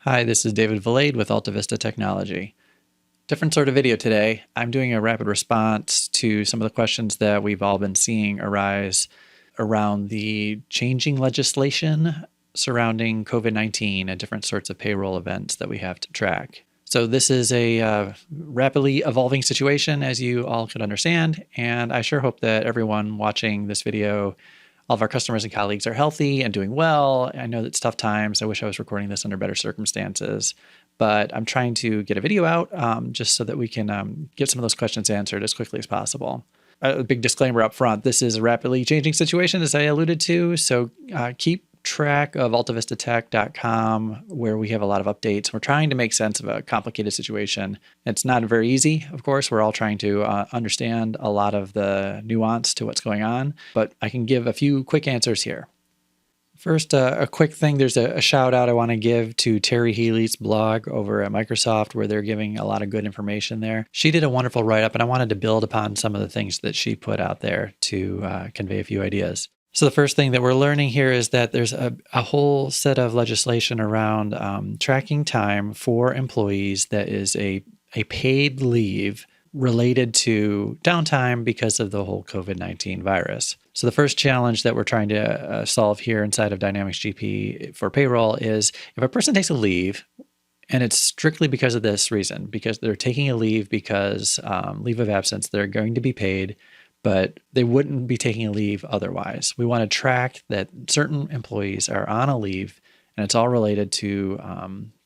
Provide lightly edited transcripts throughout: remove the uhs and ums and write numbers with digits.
Hi, this is David Valade with Alta Vista Technology. Different sort of video today. I'm doing a rapid response to some of the questions that we've all been seeing arise around the changing legislation surrounding COVID-19 and different sorts of payroll events that we have to track. So this is a rapidly evolving situation, as you all could understand, and I sure hope that everyone watching this video, all of our customers and colleagues, are healthy and doing well. I know it's tough times. I wish I was recording this under better circumstances, but I'm trying to get a video out just so that we can get some of those questions answered as quickly as possible. A big disclaimer up front, this is a rapidly changing situation, as I alluded to, so keep track of altavistatech.com, where we have a lot of updates. We're trying to make sense of a complicated situation. It's not very easy, of course. We're all trying to understand a lot of the nuance to what's going on, but I can give a few quick answers here. First, a quick thing. There's a shout out I want to give to Terry Healy's blog over at Microsoft, where they're giving a lot of good information there. She did a wonderful write-up, and I wanted to build upon some of the things that she put out there to convey a few ideas. So the first thing that we're learning here is that there's a whole set of legislation around tracking time for employees that is a paid leave related to downtime because of the whole COVID-19 virus. So the first challenge that we're trying to solve here inside of Dynamics GP for payroll is if a person takes a leave, and it's strictly because of this reason, because they're taking a leave because leave of absence, they're going to be paid, but they wouldn't be taking a leave otherwise. We want to track that certain employees are on a leave, and it's all related to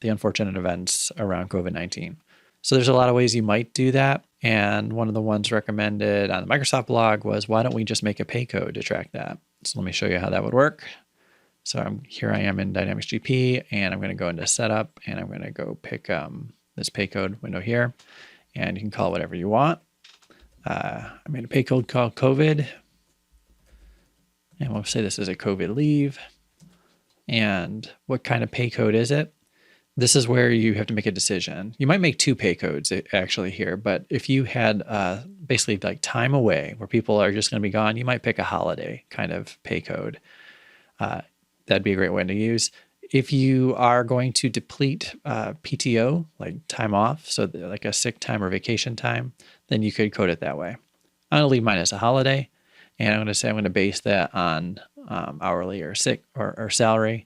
the unfortunate events around COVID-19. So there's a lot of ways you might do that. And one of the ones recommended on the Microsoft blog was, why don't we just make a pay code to track that? So let me show you how that would work. So here I am in Dynamics GP, and I'm going to go into Setup, and I'm going to go pick this pay code window here, and you can call it whatever you want. I made a pay code called COVID, and we'll say this is a COVID leave. And what kind of pay code is it? This is where you have to make a decision. You might make two pay codes actually here, but if you had basically like time away where people are just going to be gone, you might pick a holiday kind of pay code. That'd be a great one to use. If you are going to deplete PTO, like time off, so like a sick time or vacation time, then you could code it that way. I'm going to leave mine as a holiday, and I'm going to say I'm going to base that on hourly or sick or salary.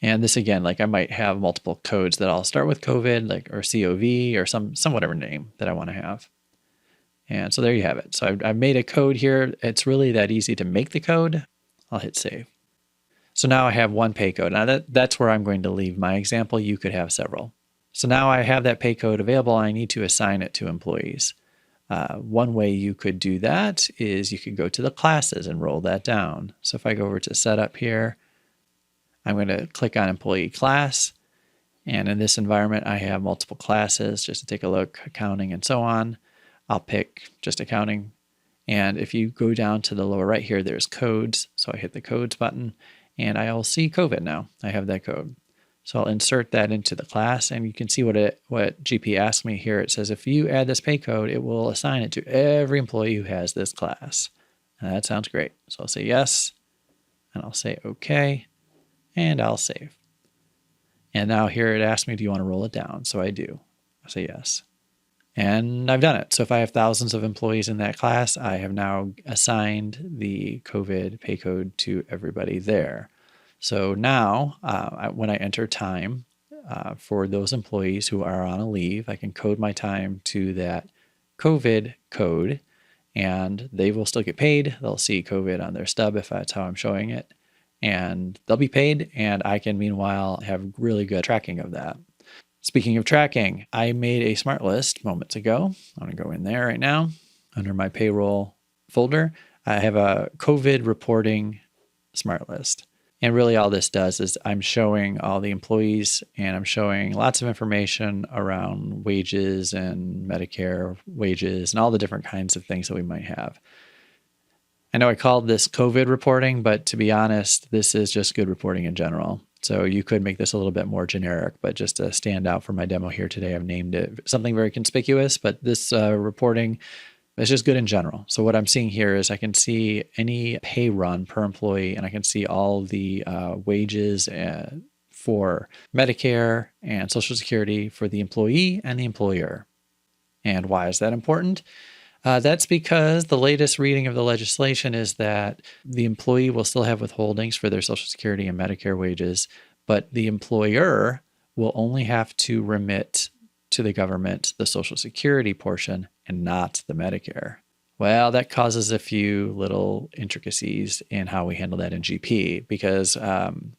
And this again, like I might have multiple codes that all start with COVID, like or COV or some whatever name that I want to have. And so there you have it. So I've made a code here. It's really that easy to make the code. I'll hit save. So now I have one pay code. Now that's where I'm going to leave my example. You could have several. So now I have that pay code available. I need to assign it to employees. One way you could do that is you could go to the classes and roll that down. So if I go over to Setup here, I'm going to click on Employee Class. And in this environment, I have multiple classes just to take a look, accounting and so on. I'll pick just accounting. And if you go down to the lower right here, there's codes. So I hit the codes button, and I'll see COVID now. I have that code. So I'll insert that into the class, and you can see what GP asked me here. It says, if you add this pay code, it will assign it to every employee who has this class. And that sounds great. So I'll say yes, and I'll say okay, and I'll save. And now here it asks me, do you want to roll it down? So I do. I say yes. And I've done it. So if I have thousands of employees in that class, I have now assigned the COVID pay code to everybody there. So now when I enter time for those employees who are on a leave, I can code my time to that COVID code, and they will still get paid. They'll see COVID on their stub if that's how I'm showing it, and they'll be paid. And I can meanwhile have really good tracking of that. Speaking of tracking, I made a smart list moments ago. I'm going to go in there right now. Under my payroll folder, I have a COVID reporting smart list. And really all this does is I'm showing all the employees, and I'm showing lots of information around wages and Medicare wages and all the different kinds of things that we might have. I know I called this COVID reporting, but to be honest, this is just good reporting in general. So you could make this a little bit more generic, but just to stand out for my demo here today, I've named it something very conspicuous, but this reporting is just good in general. So what I'm seeing here is I can see any pay run per employee, and I can see all the wages for Medicare and Social Security for the employee and the employer. And why is that important? That's because the latest reading of the legislation is that the employee will still have withholdings for their Social Security and Medicare wages, but the employer will only have to remit to the government the Social Security portion and not the Medicare. Well, that causes a few little intricacies in how we handle that in GP, because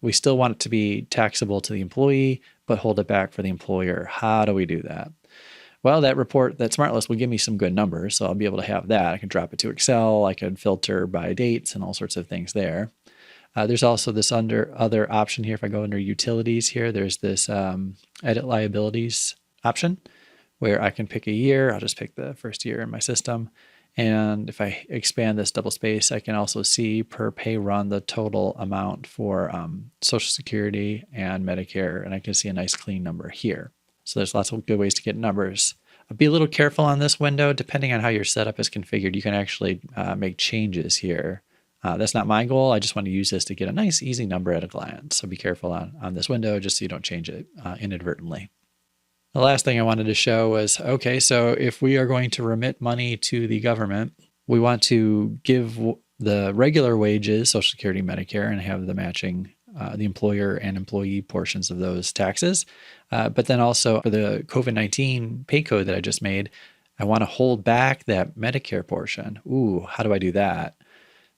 we still want it to be taxable to the employee, but hold it back for the employer. How do we do that? Well, that report, that smart list will give me some good numbers, so I'll be able to have that. I can drop it to Excel. I can filter by dates and all sorts of things there. There's also this other option here. If I go under utilities here, there's this edit liabilities option where I can pick a year. I'll just pick the first year in my system. And if I expand this double space, I can also see per pay run the total amount for Social Security and Medicare, and I can see a nice clean number here. So there's lots of good ways to get numbers. Be a little careful on this window. Depending on how your setup is configured, you can actually make changes here. That's not my goal. I just want to use this to get a nice, easy number at a glance. So be careful on this window just so you don't change it inadvertently. The last thing I wanted to show was, okay, so if we are going to remit money to the government, we want to give the regular wages, Social Security, Medicare, and have the matching the employer and employee portions of those taxes. But then also for the COVID-19 pay code that I just made, I want to hold back that Medicare portion. Ooh, how do I do that?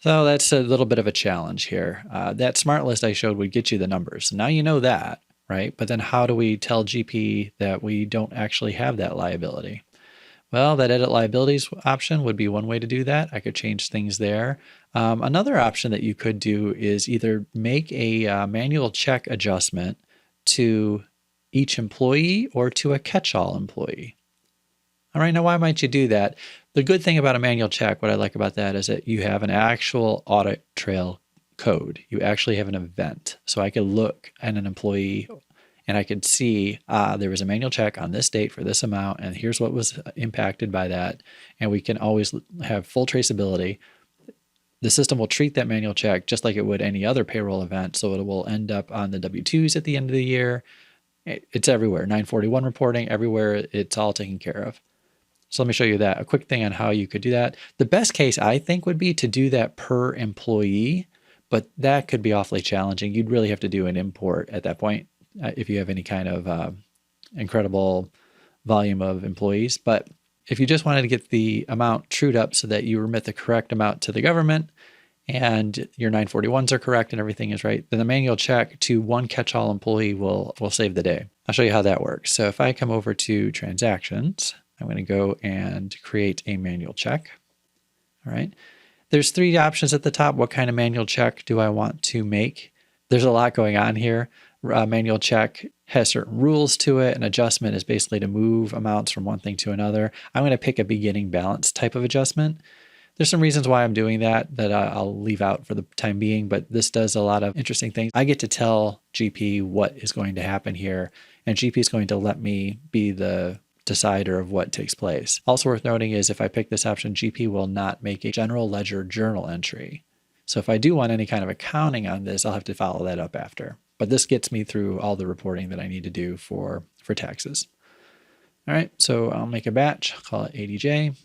So that's a little bit of a challenge here. That smart list I showed would get you the numbers. So now you know that, right? But then how do we tell GP that we don't actually have that liability? Well, that edit liabilities option would be one way to do that. I could change things there. Another option that you could do is either make a manual check adjustment to each employee or to a catch-all employee. All right, now why might you do that? The good thing about a manual check, what I like about that is that you have an actual audit trail code. You actually have an event. So I could look at an employee and I could see there was a manual check on this date for this amount, and here's what was impacted by that. And we can always have full traceability. The system will treat that manual check just like it would any other payroll event. So it will end up on the W-2s at the end of the year. It's everywhere. 941 reporting, everywhere. It's all taken care of. So let me show you that. A quick thing on how you could do that. The best case, I think, would be to do that per employee, but that could be awfully challenging. You'd really have to do an import at that point if you have any kind of incredible volume of employees. But if you just wanted to get the amount trued up so that you remit the correct amount to the government and your 941s are correct and everything is right, then the manual check to one catch-all employee will save the day. I'll show you how that works. So if I come over to transactions, I'm going to go and create a manual check. All right. There's three options at the top. What kind of manual check do I want to make? There's a lot going on here. Manual check has certain rules to it. An adjustment is basically to move amounts from one thing to another. I'm going to pick a beginning balance type of adjustment. There's some reasons why I'm doing that I'll leave out for the time being, but this does a lot of interesting things. I get to tell GP what is going to happen here, and GP is going to let me be the decider of what takes place. Also worth noting is if I pick this option, GP will not make a general ledger journal entry. So if I do want any kind of accounting on this, I'll have to follow that up after. But this gets me through all the reporting that I need to do for taxes. All right, so I'll make a batch, I'll call it ADJ.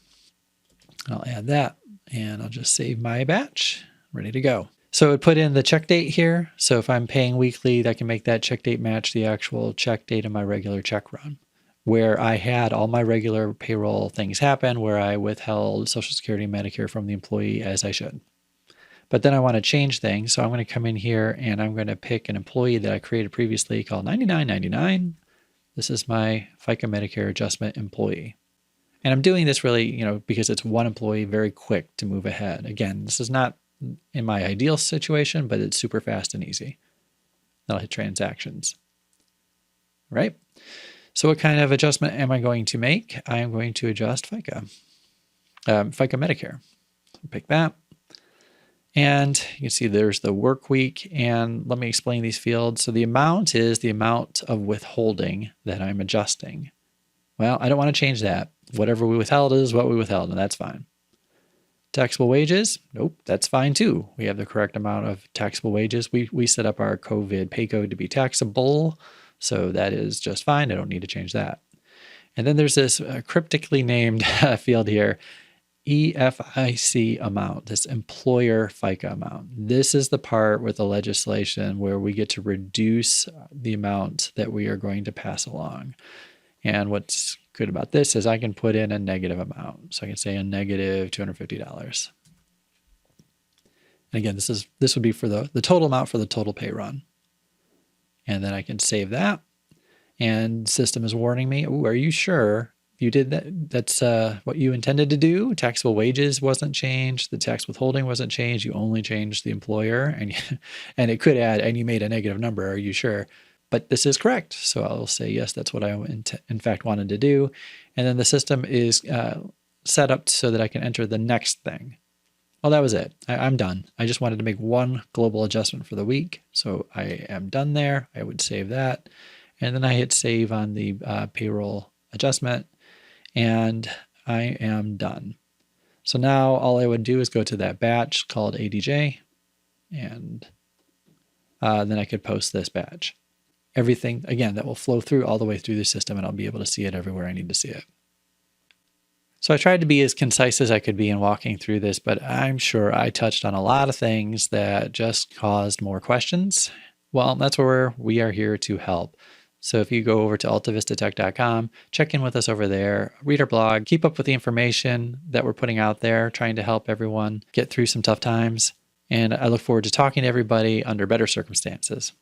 I'll add that, and I'll just save my batch, ready to go. So it put in the check date here. So if I'm paying weekly, that can make that check date match the actual check date of my regular check run, where I had all my regular payroll things happen, where I withheld Social Security and Medicare from the employee as I should. But then I want to change things. So I'm going to come in here and I'm going to pick an employee that I created previously called 9999. This is my FICA Medicare adjustment employee. And I'm doing this really, because it's one employee, very quick to move ahead. Again, this is not in my ideal situation, but it's super fast and easy. Then I'll hit transactions. Right? So what kind of adjustment am I going to make? I am going to adjust FICA Medicare. So pick that. And you can see there's the work week. And let me explain these fields. So the amount is the amount of withholding that I'm adjusting. Well, I don't want to change that. Whatever we withheld is what we withheld, and that's fine. Taxable wages, nope, that's fine too. We have the correct amount of taxable wages. We set up our COVID pay code to be taxable, so that is just fine. I don't need to change that. And then there's this cryptically named field here, EFIC amount, this employer FICA amount. This is the part with the legislation where we get to reduce the amount that we are going to pass along. And what's good about this is I can put in a negative amount. So I can say a negative $250. And again, this would be for the total amount for the total pay run. And then I can save that. And system is warning me, "Ooh, are you sure you did that? That's what you intended to do? Taxable wages wasn't changed. The tax withholding wasn't changed. You only changed the employer." And it could add, "and you made a negative number. Are you sure?" But this is correct. So I'll say, yes, that's what I in fact wanted to do. And then the system is set up so that I can enter the next thing. Well, that was it. I'm done. I just wanted to make one global adjustment for the week. So I am done there. I would save that. And then I hit save on the payroll adjustment. And I am done. So now all I would do is go to that batch called ADJ. And then I could post this batch. Everything, again, that will flow through all the way through the system, and I'll be able to see it everywhere I need to see it. So I tried to be as concise as I could be in walking through this, but I'm sure I touched on a lot of things that just caused more questions. Well, that's where we are here to help. So if you go over to altavistatech.com, check in with us over there, read our blog, keep up with the information that we're putting out there, trying to help everyone get through some tough times. And I look forward to talking to everybody under better circumstances.